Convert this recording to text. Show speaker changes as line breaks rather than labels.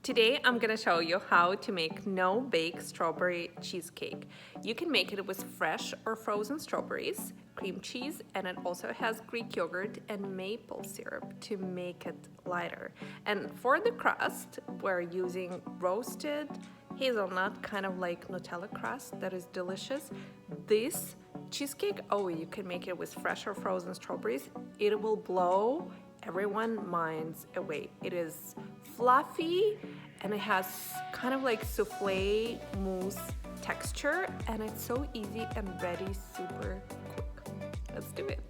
Today I'm gonna show you how to make no-bake strawberry cheesecake. You can make it with fresh or frozen strawberries, cream cheese, and it also has Greek yogurt and maple syrup to make it lighter. And for the crust, we're using roasted hazelnut, kind of like Nutella crust that is delicious. This cheesecake, you can make it with fresh or frozen strawberries. It will blow everyone's minds away. It is fluffy and it has kind of like souffle mousse texture, and it's so easy and ready super quick. Let's do it.